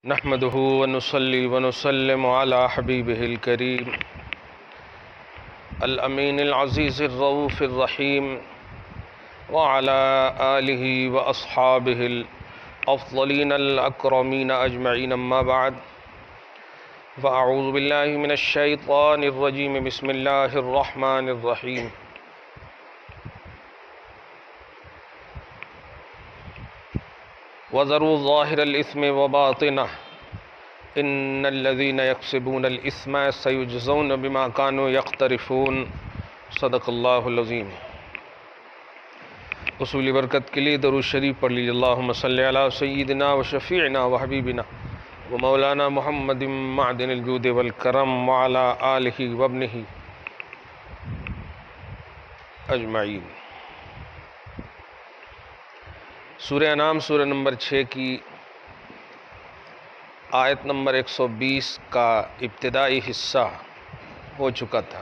نحمده ونصلي ونسلم على حبيبه الكريم الأمين العزيز الرؤوف الرحيم وعلى آله وأصحابه الأفضلين الأكرمين أجمعين أما بعد فأعوذ بالله من الشيطان الرجيم بسم الله الرحمن الرحيم وَذَرُوا ظَاهِرَ الْإِثْمِ وَبَاطِنَهُ إِنَّ الَّذِينَ يَكْسِبُونَ الْإِثْمَ سَيُجْزَوْنَ بِمَا كَانُوا يَقْتَرِفُونَ صدق اللہ العظیم۔ اصول برکت کے لیے درود شریف پڑھ لیجیے۔ اللہم صلی علی سیدنا و شفیعنا و حبیبنا و مولانا محمد معدن الجود والکرم وعلی آلہ وابنہ اجمعین۔ سورہ انعام سورہ نمبر 6 کی آیت نمبر 120 کا ابتدائی حصہ ہو چکا تھا۔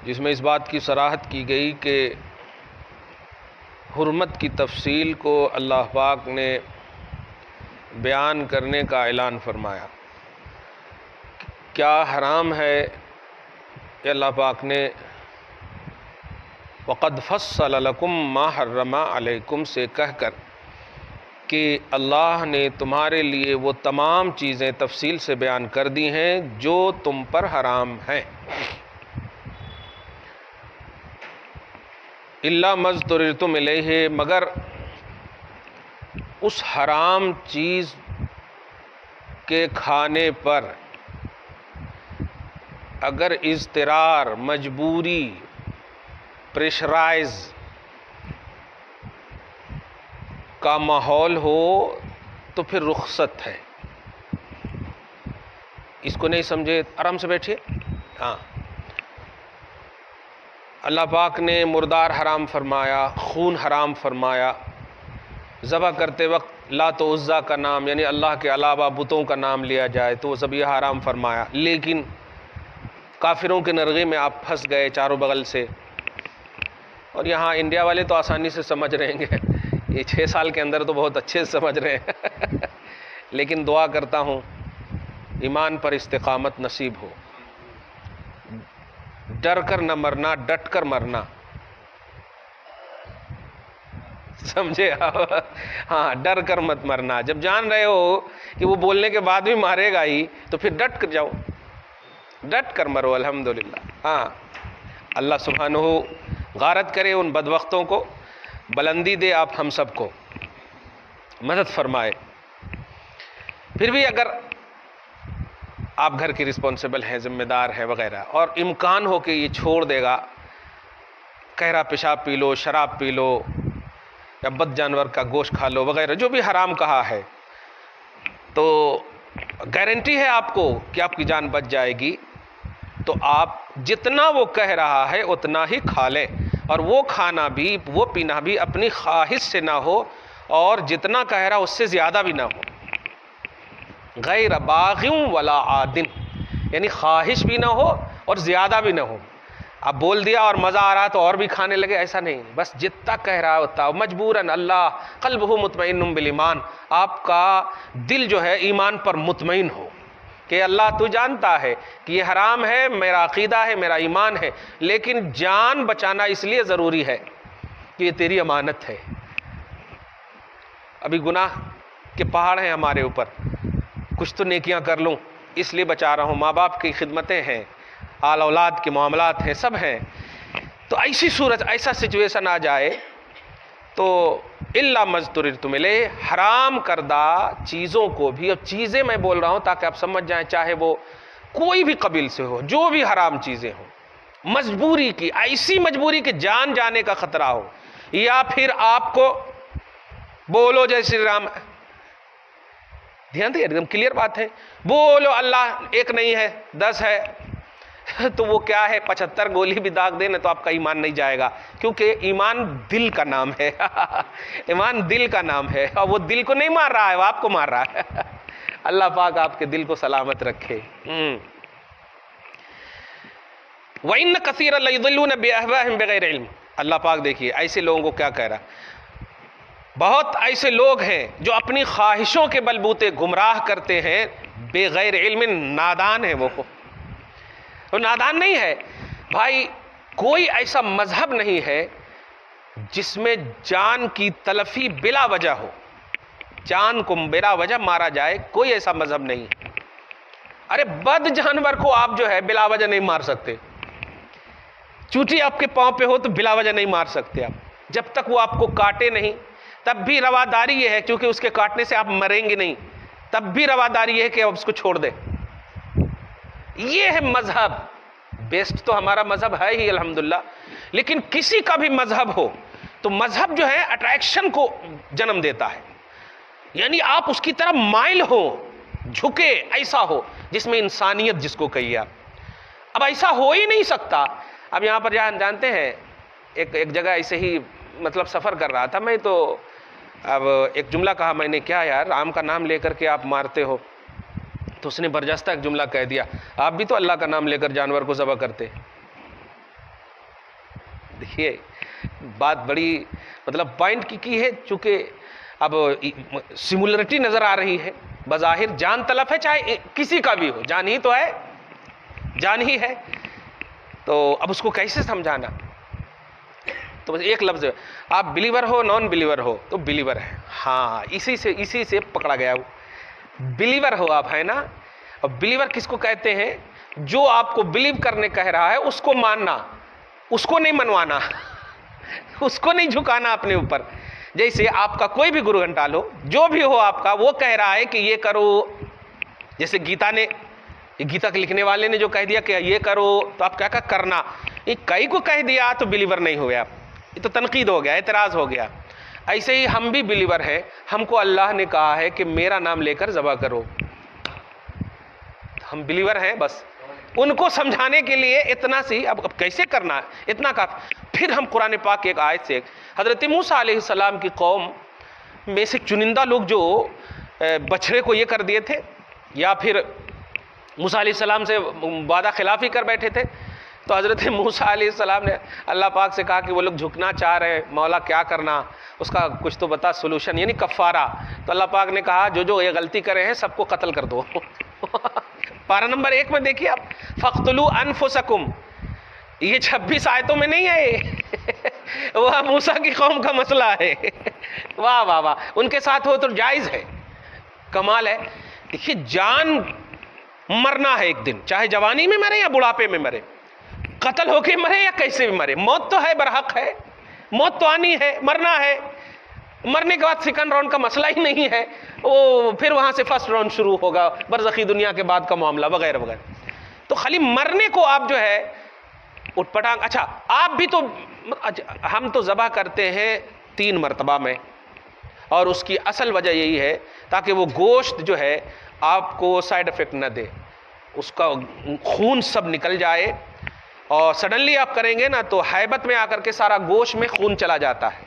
جس میں اس بات کی صراحت کی گئی کہ حرمت کی تفصیل کو اللہ پاک نے بیان کرنے کا اعلان فرمایا۔ کیا حرام ہے کہ اللہ پاک نے وَقَدْ فَصَّلَ لَكُمْ مَا حَرَّمَ عَلَيْكُمْ سے کہہ کر کہ اللہ نے تمہارے لیے وہ تمام چیزیں تفصیل سے بیان کر دی ہیں جو تم پر حرام ہیں، إِلَّا مَا اضْطُرِرْتُمْ إِلَيْهِ، مگر اس حرام چیز کے کھانے پر اگر اضطرار، مجبوری، پریشرائز کا ماحول ہو تو پھر رخصت ہے۔ اس کو نہیں سمجھے آرام سے بیٹھیے۔ ہاں، اللہ پاک نے مردار حرام فرمایا، خون حرام فرمایا، ذبح کرتے وقت لات و عزیٰ کا نام یعنی اللہ کے علاوہ بتوں کا نام لیا جائے تو وہ ذبیحہ حرام فرمایا، لیکن کافروں کے نرغے میں آپ پھنس گئے چاروں بغل سے۔ اور یہاں انڈیا والے تو آسانی سے سمجھ رہے ہیں، یہ 6 سال کے اندر تو بہت اچھے سے سمجھ رہے ہیں لیکن دعا کرتا ہوں ایمان پر استقامت نصیب ہو، ڈر کر نہ مرنا، ڈٹ کر مرنا، سمجھے؟ ہاں، ڈر کر مت مرنا۔ جب جان رہے ہو کہ وہ بولنے کے بعد بھی مارے گا ہی تو پھر ڈٹ کر جاؤ، ڈٹ کر مرو۔ الحمدللہ۔ ہاں، اللہ سبحانہ غارت کرے ان بدبختوں کو، بلندی دے آپ ہم سب کو، مدد فرمائے۔ پھر بھی اگر آپ گھر کے رسپانسبل ہیں، ذمہ دار ہیں وغیرہ، اور امکان ہو کہ یہ چھوڑ دے گا، قہرہ پیشاب پی لو، شراب پی لو، یا بد جانور کا گوشت کھا لو وغیرہ، جو بھی حرام کہا ہے، تو گارنٹی ہے آپ کو کہ آپ کی جان بچ جائے گی، تو آپ جتنا وہ کہہ رہا ہے اتنا ہی کھا لیں، اور وہ کھانا بھی، وہ پینا بھی اپنی خواہش سے نہ ہو، اور جتنا کہہ رہا اس سے زیادہ بھی نہ ہو، غیر باغ ولا عاد، یعنی خواہش بھی نہ ہو اور زیادہ بھی نہ ہو۔ اب بول دیا اور مزہ آ رہا تو اور بھی کھانے لگے، ایسا نہیں، بس جتنا کہہ رہا ہوتا مجبوراً۔ اللہ قلبہ مطمئن بالایمان، آپ کا دل جو ہے ایمان پر مطمئن ہو کہ اللہ تو جانتا ہے کہ یہ حرام ہے، میرا عقیدہ ہے، میرا ایمان ہے، لیکن جان بچانا اس لیے ضروری ہے کہ یہ تیری امانت ہے۔ ابھی گناہ کے پہاڑ ہیں ہمارے اوپر، کچھ تو نیکیاں کر لوں اس لیے بچا رہا ہوں، ماں باپ کی خدمتیں ہیں، آل اولاد کے معاملات ہیں، سب ہیں، تو ایسی صورت، ایسا سچویشن آ جائے تو الا مضطررتم الیہ، حرام کردہ چیزوں کو بھی، اب چیزیں میں بول رہا ہوں تاکہ آپ سمجھ جائیں، چاہے وہ کوئی بھی قبیل سے ہو، جو بھی حرام چیزیں ہوں، مجبوری کی، ایسی مجبوری کہ جان جانے کا خطرہ ہو، یا پھر آپ کو بولو جے شری رام، دھیان دیں، ایک دم کلیئر بات ہے، بولو اللہ ایک نہیں ہے 10 ہے، تو وہ کیا ہے 75 گولی بھی داغ دینا تو آپ کا ایمان نہیں جائے گا، کیونکہ ایمان دل کا نام ہے ایمان دل کا نام ہے، اور وہ دل کو نہیں مار رہا ہے، وہ آپ کو مار رہا ہے اللہ پاک آپ کے دل کو سلامت رکھے۔ وَإِنَّ كَثِيرًا لَيُضِلُّونَ بِأَهْوَائِهِمْ بِغَيْرِ عِلْمٍ، اللہ پاک دیکھیے ایسے لوگوں کو کیا کہہ رہا، بہت ایسے لوگ ہیں جو اپنی خواہشوں کے بلبوتے گمراہ کرتے ہیں، بغیر علم، نادان ہے وہ نادان نہیں ہے بھائی. کوئی ایسا مذہب نہیں ہے جس میں جان کی تلفی بلا وجہ ہو، جان کو بلا وجہ مارا جائے، کوئی ایسا مذہب نہیں ہے. ارے بد جانور کو آپ جو ہے بلا وجہ نہیں مار سکتے. چوٹی آپ کے پاؤں پہ ہو تو بلا وجہ نہیں مار سکتے آپ، جب تک وہ آپ کو کاٹے نہیں. تب بھی رواداری یہ ہے، کیونکہ اس کے کاٹنے سے آپ مریں گے نہیں، تب بھی رواداری یہ ہے کہ آپ اس کو چھوڑ دیں. یہ ہے مذہب. بیسٹ تو ہمارا مذہب ہے ہی الحمدللہ، لیکن کسی کا بھی مذہب ہو تو مذہب جو ہے اٹریکشن کو جنم دیتا ہے. یعنی آپ اس کی طرف مائل ہو، جھکے، ایسا ہو جس میں انسانیت جس کو کہیے آپ. اب ایسا ہو ہی نہیں سکتا. اب یہاں پر جانتے ہیں ایک جگہ ایسے ہی مطلب سفر کر رہا تھا میں، تو اب ایک جملہ کہا میں نے، کیا یار رام کا نام لے کر کے آپ مارتے ہو؟ تو اس نے برجستہ ایک جملہ کہہ دیا، آپ بھی تو اللہ کا نام لے کر جانور کو ذبح کرتے. دیکھیے بات بڑی مطلب پوائنٹ کی ہے، چونکہ اب سمولرٹی نظر آ رہی ہے. بظاہر جان تلف ہے، چاہے کسی کا بھی ہو، جان ہی تو ہے، جان ہی ہے. تو اب اس کو کیسے سمجھانا؟ تو بس ایک لفظ ہے، آپ بلیور ہو نان بلیور ہو؟ تو بلیور ہے. ہاں اسی سے پکڑا گیا وہ. بلیور ہو آپ، ہے نا. اور بلیور کس کو کہتے ہیں؟ جو آپ کو بلیو کرنے کہہ رہا ہے اس کو ماننا، اس کو نہیں منوانا، اس کو نہیں جھکانا اپنے اوپر. جیسے آپ کا کوئی بھی گرو گھنٹال ہو، جو بھی ہو آپ کا، وہ کہہ رہا ہے کہ یہ کرو. جیسے گیتا کے لکھنے والے نے جو کہہ دیا کہ یہ کرو، تو آپ کیا کرنا. یہ کئی کو کہہ دیا تو بلیور نہیں ہوئے آپ، یہ تو تنقید ہو گیا، اعتراض ہو گیا. ایسے ہی ہم بھی بلیور ہیں. ہم کو اللہ نے کہا ہے کہ میرا نام لے کر ذبح کرو، ہم بلیور ہیں. بس ان کو سمجھانے کے لیے اتنا سی. اب کیسے کرنا ہے، اتنا کافی. پھر ہم قرآن پاک کی ایک آیت سے، حضرت موسیٰ علیہ السلام کی قوم میں سے چنندہ لوگ جو بچھڑے کو یہ کر دیے تھے، یا پھر موسیٰ علیہ السلام سے وعدہ خلافی کر بیٹھے تھے، تو حضرت موسیٰ علیہ السلام نے اللہ پاک سے کہا کہ وہ لوگ جھکنا چاہ رہے ہیں، مولا کیا کرنا، اس کا کچھ تو بتا سولوشن، یعنی کفارہ. تو اللہ پاک نے کہا جو یہ غلطی کرے ہیں سب کو قتل کر دو. پارہ نمبر 1 میں دیکھیے آپ، فَاقْتُلُوا أَنفُسَكُمْ. یہ 26 آیتوں میں نہیں ہے، وہ موسیٰ کی قوم کا مسئلہ ہے. واہ واہ واہ، ان کے ساتھ ہو تو جائز ہے. کمال ہے. دیکھیے جان مرنا ہے ایک دن، چاہے جوانی میں مرے یا بڑھاپے میں مرے، قتل ہو کے مرے یا کیسے بھی مرے، موت تو ہے، برحق ہے، موت تو آنی ہے، مرنا ہے. مرنے کے بعد سیکنڈ راؤنڈ کا مسئلہ ہی نہیں ہے، وہ پھر وہاں سے فرسٹ راؤنڈ شروع ہوگا، برزخی دنیا کے بعد کا معاملہ وغیرہ وغیرہ. تو خالی مرنے کو آپ جو ہے اٹھ پٹانگ. اچھا آپ بھی تو، ہم تو ذبح کرتے ہیں 3 مرتبہ میں، اور اس کی اصل وجہ یہی ہے تاکہ وہ گوشت جو ہے آپ کو سائیڈ افیکٹ نہ دے، اس کا خون سب نکل جائے. اور سڈنلی آپ کریں گے نا تو ہیبت میں آ کر کے سارا گوشت میں خون چلا جاتا ہے.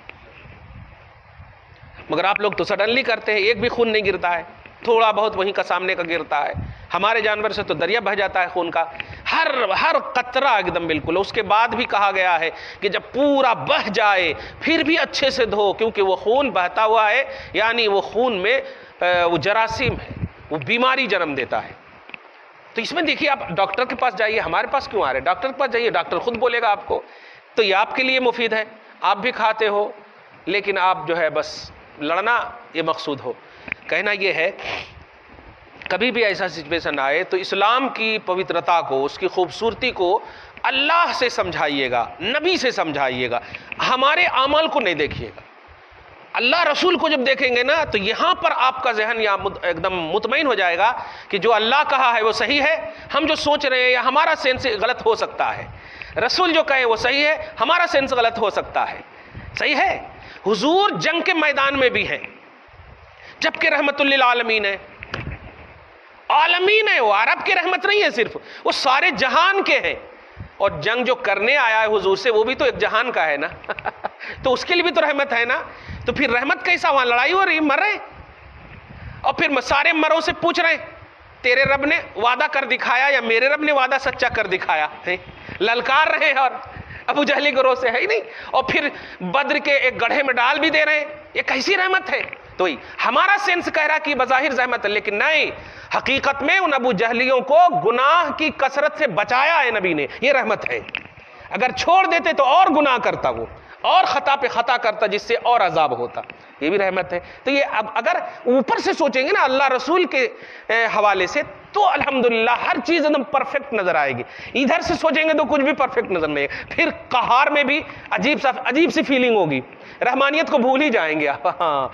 مگر آپ لوگ تو سڈنلی کرتے ہیں، ایک بھی خون نہیں گرتا ہے، تھوڑا بہت وہیں کا سامنے کا گرتا ہے. ہمارے جانور سے تو دریا بہہ جاتا ہے خون کا، ہر قطرہ ایک دم بالکل. اس کے بعد بھی کہا گیا ہے کہ جب پورا بہہ جائے پھر بھی اچھے سے دھو، کیونکہ وہ خون بہتا ہوا ہے، یعنی وہ خون میں وہ جراثیم ہے، وہ بیماری جنم دیتا ہے. تو اس میں دیکھیے آپ ڈاکٹر کے پاس جائیے، ہمارے پاس کیوں آ رہے ہیں؟ ڈاکٹر کے پاس جائیے، ڈاکٹر خود بولے گا آپ کو. تو یہ آپ کے لیے مفید ہے، آپ بھی کھاتے ہو، لیکن آپ جو ہے بس لڑنا یہ مقصود ہو. کہنا یہ ہے کبھی بھی ایسا سچویشن آئے تو اسلام کی پوترتا کو، اس کی خوبصورتی کو اللہ سے سمجھائیے گا، نبی سے سمجھائیے گا، ہمارے اعمال کو نہیں دیکھیے گا. اللہ رسول کو جب دیکھیں گے نا تو یہاں پر آپ کا ذہن ایک دم مطمئن ہو جائے گا کہ جو اللہ کہا ہے وہ صحیح ہے. ہم جو سوچ رہے ہیں یا ہمارا سینس غلط ہو سکتا ہے، رسول جو کہے وہ صحیح ہے، ہمارا سینس غلط ہو سکتا ہے. صحیح ہے. حضور جنگ کے میدان میں بھی ہیں، جبکہ رحمت للعالمین ہے، عالمین ہے، وہ عرب کے رحمت نہیں ہے صرف، وہ سارے جہان کے ہیں. اور جنگ جو کرنے آیا ہے حضور سے وہ بھی تو ایک جہان کا ہے نا. تو اس کے لیے بھی تو رحمت ہے نا. تو پھر رحمت کیسا، وہاں لڑائی ہو رہی، مر رہے، اور پھر سارے مروں سے پوچھ رہے تیرے رب نے وعدہ کر دکھایا یا میرے رب نے وعدہ سچا کر دکھایا، للکار رہے. اور ابو جہل گروہ سے ہے ہی نہیں، اور پھر بدر کے ایک گڑھے میں ڈال بھی دے رہے ہیں. یہ کیسی رحمت ہے؟ تو ہمارا سینس کہہ رہا کہ بظاہر زحمت ہے، لیکن نہیں، حقیقت میں ان ابو جہلیوں کو گناہ کی کثرت سے بچایا ہے نبی نے، یہ رحمت ہے۔ اگر چھوڑ دیتے تو اور گناہ کرتا وہ، اور خطا پہ خطا کرتا، جس سے اور عذاب ہوتا، یہ بھی رحمت ہے۔ تو یہ اب اگر اوپر سے سوچیں گے نا اللہ رسول کے حوالے سے، تو الحمدللہ ہر چیز ایک دم پرفیکٹ نظر آئے گی۔ ادھر سے سوچیں گے تو کچھ بھی پرفیکٹ نظر نہیں ہے، پھر قہار میں بھی عجیب سی فیلنگ ہوگی، رحمانیت کو بھول ہی جائیں گے آپ۔ ہاں،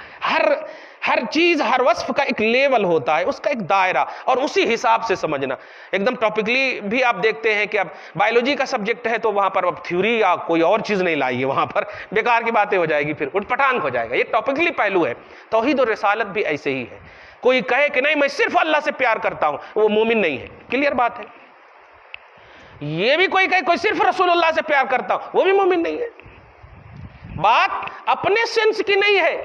ہر چیز، ہر وصف کا ایک لیول ہوتا ہے، اس کا ایک دائرہ، اور اسی حساب سے سمجھنا۔ ایک دم ٹاپکلی بھی آپ دیکھتے ہیں کہ اب بایولوجی کا سبجیکٹ ہے تو وہاں پر اب تھیوری یا کوئی اور چیز نہیں لائیے، وہاں پر بیکار کی باتیں ہو جائے گی، پھر اٹھ پٹانگ ہو جائے گا۔ یہ ٹاپکلی پہلو ہے۔ توحید اور رسالت بھی ایسے ہی ہے۔ کوئی کہے کہ نہیں میں صرف اللہ سے پیار کرتا ہوں، وہ مومن نہیں ہے، کلیئر بات ہے۔ یہ بھی کوئی کہے کوئی صرف رسول اللہ سے پیار کرتا ہوں، وہ بھی مومن نہیں ہے۔ بات اپنے سینس کی نہیں ہے،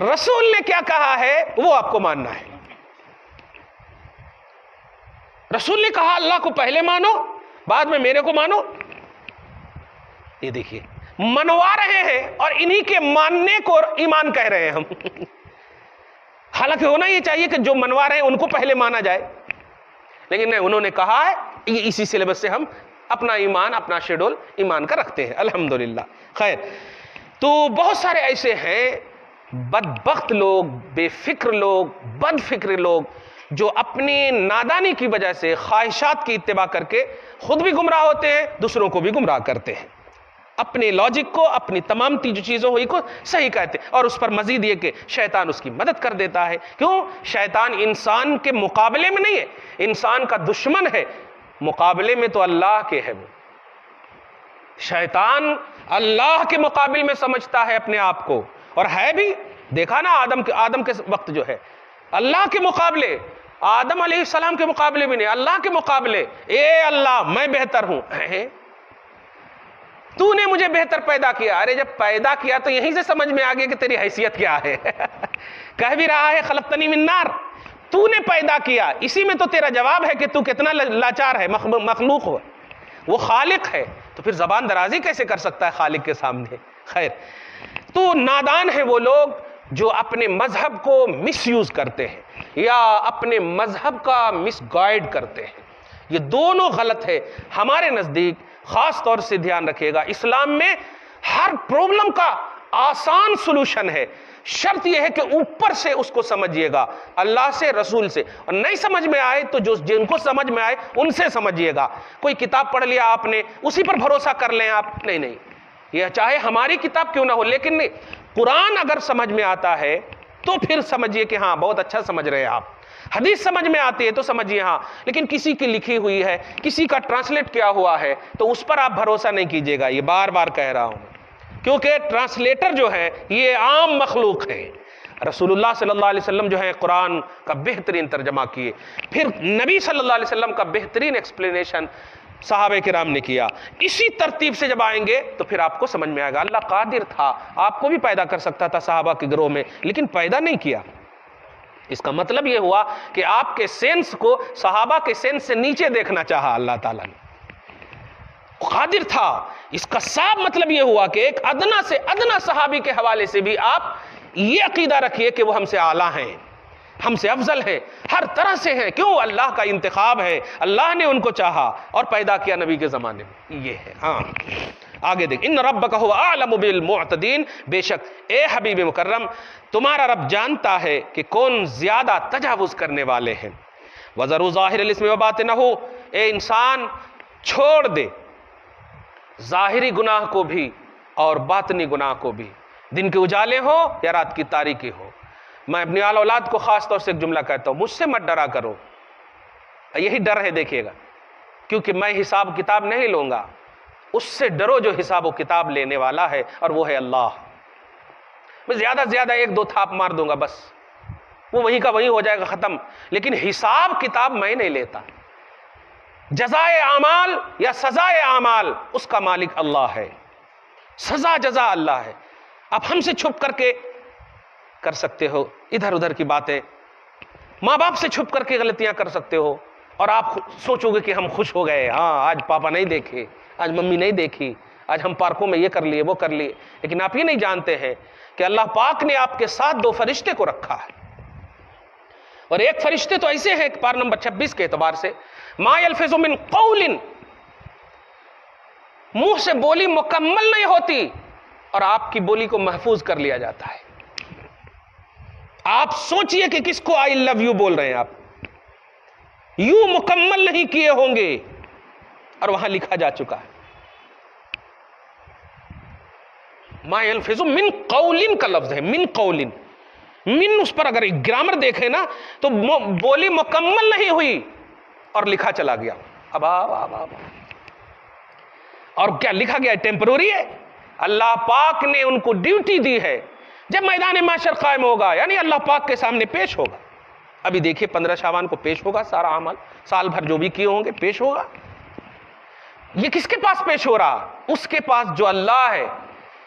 رسول نے کیا کہا ہے وہ آپ کو ماننا ہے۔ رسول نے کہا اللہ کو پہلے مانو، بعد میں میرے کو مانو۔ یہ دیکھیے منوا رہے ہیں، اور انہی کے ماننے کو ایمان کہہ رہے ہیں ہم۔ حالانکہ ہونا یہ چاہیے کہ جو منوا رہے ہیں ان کو پہلے مانا جائے، لیکن نہیں، انہوں نے کہا ہے اسی سلیبس سے ہم اپنا ایمان، اپنا شیڈول ایمان کا رکھتے ہیں، الحمدللہ۔ خیر، تو بہت سارے ایسے ہیں بدبخت لوگ، بے فکر لوگ، بد فکر لوگ، جو اپنی نادانی کی وجہ سے خواہشات کی اتباع کر کے خود بھی گمراہ ہوتے ہیں، دوسروں کو بھی گمراہ کرتے ہیں، اپنے لاجک کو، اپنی تمام جو چیزوں ہوئی کو صحیح کہتے ہیں، اور اس پر مزید یہ کہ شیطان اس کی مدد کر دیتا ہے۔ کیوں؟ شیطان انسان کے مقابلے میں نہیں ہے، انسان کا دشمن ہے، مقابلے میں تو اللہ کے ہے۔ وہ شیطان اللہ کے مقابل میں سمجھتا ہے اپنے آپ کو، اور ہے بھی، دیکھا نا آدم کے وقت جو ہے اللہ کے مقابلے، آدم علیہ السلام کے مقابلے بھی نہیں، اللہ کے مقابلے، اے اللہ میں بہتر ہوں، تو نے مجھے بہتر پیدا کیا۔ ارے جب پیدا کیا تو یہیں سے سمجھ میں آ گیا کہ تیری حیثیت کیا ہے۔ کہہ بھی رہا ہے خلقتنی من نار، تو نے پیدا کیا، اسی میں تو تیرا جواب ہے کہ تو کتنا لاچار ہے، مخلوق ہو، وہ خالق ہے، تو پھر زبان درازی کیسے کر سکتا ہے خالق کے سامنے؟ خیر، تو نادان ہیں وہ لوگ جو اپنے مذہب کو مس یوز کرتے ہیں، یا اپنے مذہب کا مس گائیڈ کرتے ہیں۔ یہ دونوں غلط ہے ہمارے نزدیک۔ خاص طور سے دھیان رکھیے گا، اسلام میں ہر پرابلم کا آسان سلوشن ہے، شرط یہ ہے کہ اوپر سے اس کو سمجھیے گا، اللہ سے، رسول سے، اور نہیں سمجھ میں آئے تو جن کو سمجھ میں آئے ان سے سمجھیے گا۔ کوئی کتاب پڑھ لیا آپ نے، اسی پر بھروسہ کر لیں آپ، نہیں، یہ چاہے ہماری کتاب کیوں نہ ہو، لیکن قرآن اگر سمجھ میں آتا ہے تو پھر سمجھیے کہ ہاں بہت اچھا سمجھ رہے ہیں آپ۔ حدیث سمجھ میں آتی ہے تو سمجھیے ہاں، لیکن کسی کی لکھی ہوئی ہے، کسی کا ٹرانسلیٹ کیا ہوا ہے، تو اس پر آپ بھروسہ نہیں کیجیے گا، یہ بار بار کہہ رہا ہوں، کیونکہ ٹرانسلیٹر جو ہے یہ عام مخلوق ہے۔ رسول اللہ صلی اللہ علیہ وسلم جو ہے قرآن کا بہترین ترجمہ کیے، پھر نبی صلی اللہ علیہ وسلم کا بہترین ایکسپلینیشن صحابہ کرام نے کیا۔ اسی ترتیب سے جب آئیں گے تو پھر آپ کو سمجھ میں آئے گا اللہ قادر تھا، آپ کو بھی پیدا کر سکتا تھا صحابہ کے گروہ میں، لیکن پیدا نہیں کیا۔ اس کا مطلب یہ ہوا کہ آپ کے سینس کو صحابہ کے سینس سے نیچے دیکھنا چاہا اللہ تعالیٰ نے، قادر تھا۔ اس کا صاف مطلب یہ ہوا کہ ایک ادنا سے ادنا صحابی کے حوالے سے بھی آپ یہ عقیدہ رکھیے کہ وہ ہم سے اعلیٰ ہیں، ہم سے افضل ہیں، ہر طرح سے ہیں۔ کیوں؟ اللہ کا انتخاب ہے، اللہ نے ان کو چاہا اور پیدا کیا نبی کے زمانے میں، یہ ہے۔ ہاں آگے دیکھ، ان ربک هو اعلم بالمعتدین، بے شک اے حبیب مکرم تمہارا رب جانتا ہے کہ کون زیادہ تجاوز کرنے والے ہیں۔ وَذَرُوا ظَاهِرَ الْإِثْمِ وَبَاطِنَهُ، اے انسان چھوڑ دے ظاہری گناہ کو بھی اور باطنی گناہ کو بھی، دن کے اجالے ہو یا رات کی تاریکی ہو۔ میں اپنی آل اولاد کو خاص طور سے ایک جملہ کہتا ہوں، مجھ سے مت ڈرا کرو، یہی ڈر ہے دیکھیے گا، کیونکہ میں حساب کتاب نہیں لوں گا، اس سے ڈرو جو حساب و کتاب لینے والا ہے، اور وہ ہے اللہ۔ میں زیادہ سے زیادہ ایک دو تھاپ مار دوں گا، بس وہ وہیں کا وہیں ہو جائے گا، ختم، لیکن حساب کتاب میں نہیں لیتا۔ جزائے اعمال یا سزائے اعمال اس کا مالک اللہ ہے، سزا جزا اللہ ہے۔ اب ہم سے چھپ کر کے کر سکتے ہو ادھر ادھر کی باتیں، ماں باپ سے چھپ کر کے غلطیاں کر سکتے ہو، اور آپ سوچو گے کہ ہم خوش ہو گئے، ہاں آج پاپا نہیں دیکھے، آج ممی نہیں دیکھی، آج ہم پارکوں میں یہ کر لیے وہ کر لیے، لیکن آپ یہ نہیں جانتے ہیں کہ اللہ پاک نے آپ کے ساتھ 2 فرشتے کو رکھا ہے، اور ایک فرشتے تو ایسے ہیں کہ پارہ نمبر 26 کے اعتبار سے ما یلفظ من قول، منہ سے بولی مکمل نہیں ہوتی اور آپ کی بولی کو محفوظ کر لیا جاتا ہے۔ آپ سوچئے کہ کس کو آئی لو یو بول رہے ہیں، آپ یوں مکمل نہیں کیے ہوں گے اور وہاں لکھا جا چکا ہے۔ ما یلفظ من قول کا لفظ ہے، من قول، من اس پر اگر گرامر دیکھیں نا تو بولی مکمل نہیں ہوئی اور لکھا چلا گیا، اب اور کیا لکھا گیا؟ ٹیمپروری ہے۔ اللہ پاک نے ان کو ڈیوٹی دی ہے، جب میدان محشر قائم ہوگا یعنی اللہ پاک کے سامنے پیش ہوگا۔ ابھی دیکھیے 15 شعبان کو پیش ہوگا، سارا عمل سال بھر جو بھی کیے ہوں گے پیش ہوگا۔ یہ کس کے پاس پیش ہو رہا؟ اس کے پاس جو اللہ ہے،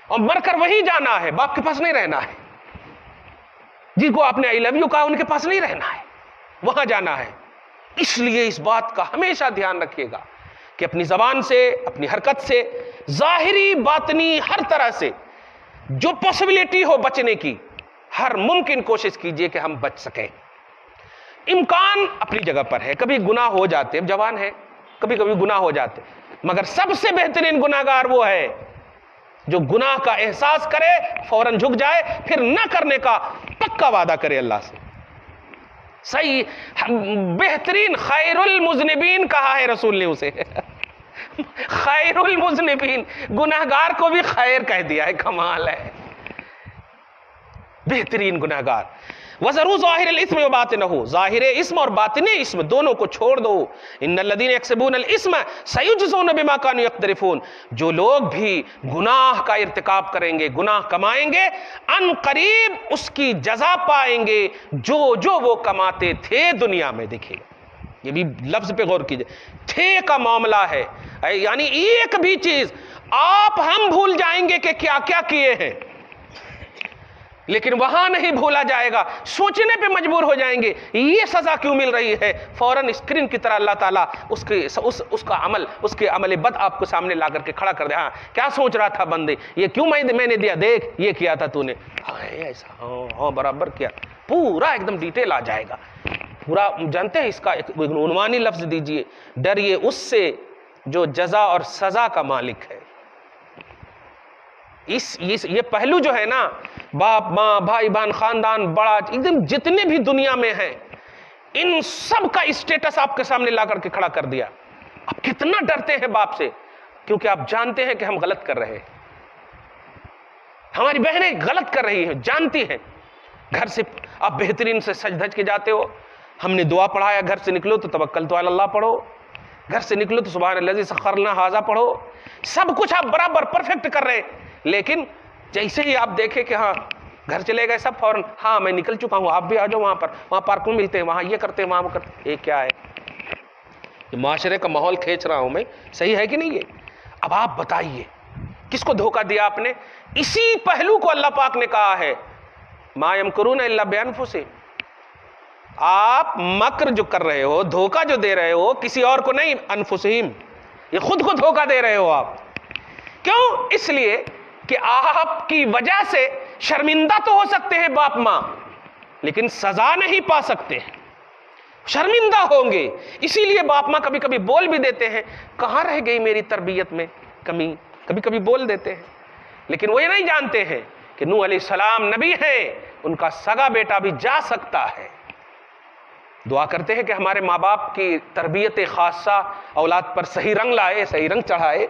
اور مر کر وہی جانا ہے، باپ کے پاس نہیں رہنا ہے۔ جن کو آپ نے آئی لو یو کہا ان کے پاس نہیں رہنا ہے، وہاں جانا ہے۔ اس لیے اس بات کا ہمیشہ دھیان رکھیے گا کہ اپنی زبان سے، اپنی حرکت سے، ظاہری باطنی ہر طرح سے جو پاسبلٹی ہو بچنے کی، ہر ممکن کوشش کیجئے کہ ہم بچ سکیں۔ امکان اپنی جگہ پر ہے، کبھی گناہ ہو جاتے، اب جوان ہے کبھی کبھی گناہ ہو جاتے، مگر سب سے بہترین گناہگار وہ ہے جو گناہ کا احساس کرے، فوراً جھک جائے، پھر نہ کرنے کا پکا وعدہ کرے اللہ سے۔ صحیح بہترین خیر المذنبین کہا ہے رسول نے اسے خیر المذنبین، گناہگار کو بھی خیر کہہ دیا ہے، کمال ہے، بہترین گناہگار۔ وَذَرُوا ظَاهِرَ الْإِثْمِ وَبَاطِنَهُ، ظاہر اسم اور باطن اسم دونوں کو چھوڑ دو۔ إِنَّ الَّذِينَ يَكْسِبُونَ الْإِثْمَ سَيُجْزَوْنَ بِمَا كَانُوا يَقْتَرِفُونَ، جو لوگ بھی گناہ کا ارتکاب کریں گے، گناہ کمائیں گے، ان قریب اس کی جزا پائیں گے جو وہ کماتے تھے دنیا میں۔ دیکھیے یہ بھی لفظ پہ غور کیجئے، تھے کا معاملہ ہے، یعنی ایک بھی چیز آپ ہم بھول جائیں گے کہ کیا کیا کیے ہیں، لیکن وہاں نہیں بھولا جائے گا، سوچنے پہ مجبور ہو جائیں گے یہ سزا کیوں مل رہی ہے، فوراً اسکرین کی طرح اللہ تعالیٰ اس کا عمل، اس کے عمل بد آپ کو سامنے لا کر کے کھڑا کر دے۔ ہاں کیا سوچ رہا تھا بندے، یہ کیوں میں نے دیا، دیکھ یہ کیا تھا تو نے، ایسا ہاں برابر کیا، پورا ایک دم ڈیٹیل آ جائے گا پورا۔ جانتے ہیں اس کا ایک عنوانی لفظ دیجئے، ڈریے اس سے جو جزا اور سزا کا مالک ہے۔ یہ پہلو جو ہے نا، باپ ماں بھائی بہن خاندان بڑا جتنے بھی دنیا میں ہیں، ان سب کا اسٹیٹس آپ کے سامنے لا کر کے کھڑا کر دیا۔ آپ کتنا ڈرتے ہیں باپ سے، کیونکہ آپ جانتے ہیں کہ ہم غلط کر رہے ہیں، ہماری بہنیں غلط کر رہی ہیں، جانتی ہیں۔ گھر سے آپ بہترین سے سج دھج کے جاتے ہو، ہم نے دعا پڑھایا، گھر سے نکلو تو توکلت علی اللہ پڑھو، گھر سے نکلو تو سبحان الذی سخر لنا ھذا پڑھو، سب کچھ آپ برابر پرفیکٹ کر رہے ہیں، لیکن جیسے ہی آپ دیکھیں کہ ہاں گھر چلے گئے سب فوراً، ہاں میں نکل چکا ہوں، آپ بھی آ جاؤ، وہاں پارکوں ملتے ہیں، وہاں یہ کرتے ہیں، وہاں وہ کرتے ہیں۔ یہ کیا ہے؟ یہ معاشرے کا ماحول کھینچ رہا ہوں میں، صحیح ہے کہ نہیں یہ؟ اب آپ بتائیے کس کو دھوکہ دیا آپ نے؟ اسی پہلو کو اللہ پاک نے کہا ہے ما یمکرون الا بانفسہم، آپ مکر جو کر رہے ہو، دھوکہ جو دے رہے ہو کسی اور کو نہیں، انفسہم، یہ خود کو دھوکہ دے رہے ہو آپ۔ کیوں؟ اس لیے کہ آپ کی وجہ سے شرمندہ تو ہو سکتے ہیں باپ ماں، لیکن سزا نہیں پا سکتے، شرمندہ ہوں گے۔ اسی لیے باپ ماں کبھی کبھی بول بھی دیتے ہیں کہاں رہ گئی میری تربیت میں کمی، کبھی کبھی بول دیتے ہیں، لیکن وہ یہ نہیں جانتے ہیں کہ نوح علیہ السلام نبی ہیں، ان کا سگا بیٹا بھی جا سکتا ہے۔ دعا کرتے ہیں کہ ہمارے ماں باپ کی تربیت خاصہ اولاد پر صحیح رنگ لائے، صحیح رنگ چڑھائے۔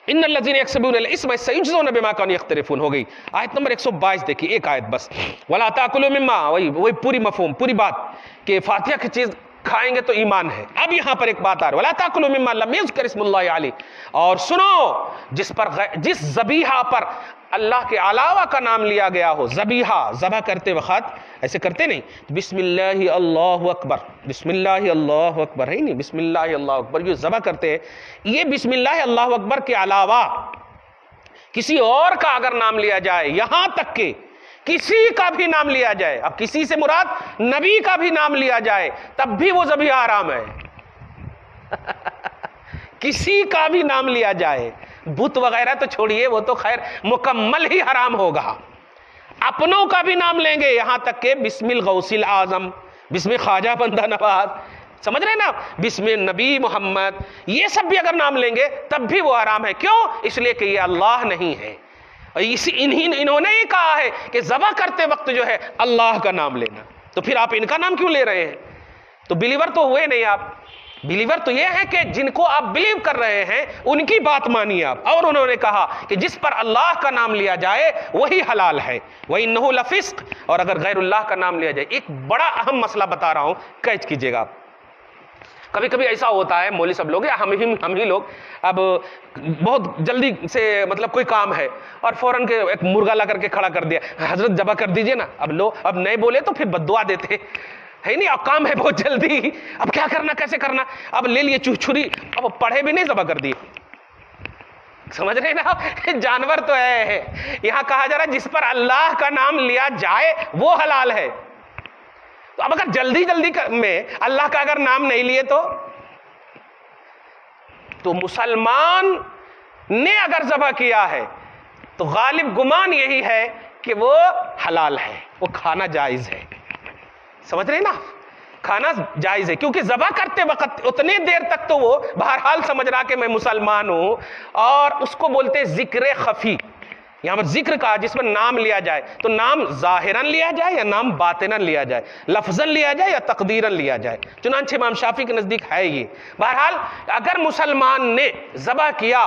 ان الذين يكسبون الاثم سيجزون بما كانوا يقترفون، ہو گئی آیت نمبر 122۔ دیکھیے ایک آیت بس، ولا تاكلوا مما، وہی پوری مفہوم، پوری بات کہ فاتحہ کی چیز کھائیں گے تو ایمان ہے۔ اب یہاں پر ایک بات آ رہی ہے، ولا تاكلوا مما لم يذكر اسم الله عليه، اور سنو جس ذبیحہ پر اللہ کے علاوہ کا نام لیا گیا ہو، ذبیحہ ذبح کرتے وقت ایسے کرتے نہیں بسم اللہ اللہ اکبر، بسم اللہ اللہ اکبر ہے نہیں، بسم اللہ اللہ اکبر جو ذبح کرتے ہیں، یہ بسم اللہ اللہ اکبر کے علاوہ کسی اور کا اگر نام لیا جائے، یہاں تک کہ کسی کا بھی نام لیا جائے، اب کسی سے مراد نبی کا بھی نام لیا جائے، تب بھی وہ ذبیحہ حرام ہے۔ کسی کا بھی نام لیا جائے، بت وغیرہ تو چھوڑیے، وہ تو خیر مکمل ہی حرام ہوگا، اپنوں کا بھی نام لیں گے، یہاں تک کہ بسم الغوث الاعظم، بسم خواجہ بندہ نواز، سمجھ رہے ہیں نا، بسم نبی محمد، یہ سب بھی اگر نام لیں گے تب بھی وہ حرام ہے۔ کیوں؟ اس لیے کہ یہ اللہ نہیں ہے، انہوں نے ہی کہا ہے کہ ذبح کرتے وقت جو ہے اللہ کا نام لینا، تو پھر آپ ان کا نام کیوں لے رہے ہیں؟ تو بلیور تو ہوئے نہیں آپ، بلیور تو یہ ہے کہ جن کو آپ بلیو کر رہے ہیں ان کی بات مانیے آپ۔ اور انہوں نے کہا کہ جس پر اللہ کا نام لیا جائے وہی حلال ہے، وَإِنَّهُ لَفِسْقٌ، اور اگر غیر اللہ کا نام لیا جائے۔ ایک بڑا اہم مسئلہ بتا رہا ہوں، کیچ کیجئے گا آپ۔ کبھی کبھی ایسا ہوتا ہے مولوی صاحب لوگ یا ہم ہی لوگ، اب بہت جلدی سے مطلب کوئی کام ہے اور فوراً کے ایک مرغا لا کر کے کھڑا کر دیا، حضرت ذبح کر دیجئے نا، اب نہیں بولے تو پھر بددعا دیتے ہے نہیں، اب کام ہے بہت جلدی، اب کیا کرنا کیسے کرنا، اب لے لیے چھری، اب پڑھے بھی نہیں ذبح کر دیے، سمجھ رہے نا، جانور تو ہے، یہاں کہا جا رہا ہے جس پر اللہ کا نام لیا جائے وہ حلال ہے۔ تو اب اگر جلدی میں اللہ کا اگر نام نہیں لیے تو مسلمان نے اگر ذبح کیا ہے تو غالب گمان یہی ہے کہ وہ حلال ہے، وہ کھانا جائز ہے، سمجھ رہے نا، کھانا جائز ہے، کیونکہ ذبح کرتے وقت اتنے دیر تک تو وہ بہرحال سمجھ رہا کہ میں مسلمان ہوں، اور اس کو بولتے ہیں ذکر خفی۔ یہاں پر ذکر کہا جس میں نام لیا جائے، تو نام ظاہراً لیا جائے یا نام باطناً لیا جائے، لفظاً لیا جائے یا تقدیراً لیا جائے، چنانچہ امام شافعی کے نزدیک ہے یہ۔ بہرحال اگر مسلمان نے ذبح کیا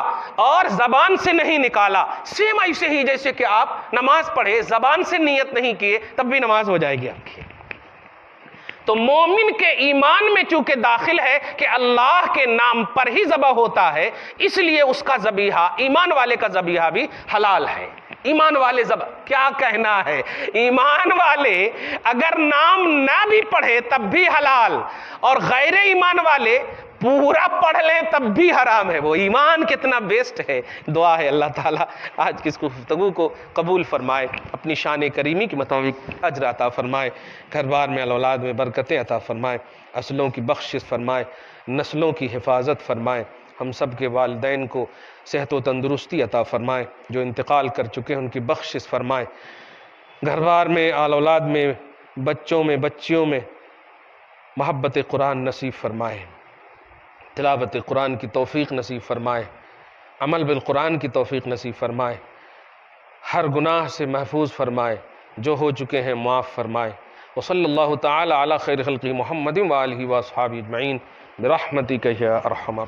اور زبان سے نہیں نکالا، سیم ایسے ہی جیسے کہ آپ نماز پڑھے زبان سے نیت نہیں کیے تب بھی نماز ہو جائے گی آپ کی۔ تو مومن کے ایمان میں چونکہ داخل ہے کہ اللہ کے نام پر ہی ذبح ہوتا ہے، اس لیے اس کا ذبیحہ، ایمان والے کا ذبیحہ بھی حلال ہے۔ ایمان والے ذبح، کیا کہنا ہے، ایمان والے اگر نام نہ بھی پڑھے تب بھی حلال، اور غیر ایمان والے پورا پڑھ لیں تب بھی حرام ہے۔ وہ ایمان کتنا بیسٹ ہے۔ دعا ہے اللہ تعالیٰ آج کی اس گفتگو کو قبول فرمائے، اپنی شان کریمی کے مطابق اجر عطا فرمائے، گھر بار میں اولاد میں برکتیں عطا فرمائے، اصلوں کی بخشش فرمائے، نسلوں کی حفاظت فرمائے، ہم سب کے والدین کو صحت و تندرستی عطا فرمائے، جو انتقال کر چکے ہیں ان کی بخشش فرمائے، گھر بار میں اولاد میں بچوں میں بچیوں میں محبت قرآن نصیب فرمائے، تلاوت قرآن کی توفیق نصیب فرمائے، عمل بالقرآن کی توفیق نصیب فرمائے، ہر گناہ سے محفوظ فرمائے، جو ہو چکے ہیں معاف فرمائے۔ وصلی اللہ تعالی علی خیر خلقہ محمد وآلہ واصحابہ اجمعین برحمتک یا ارحم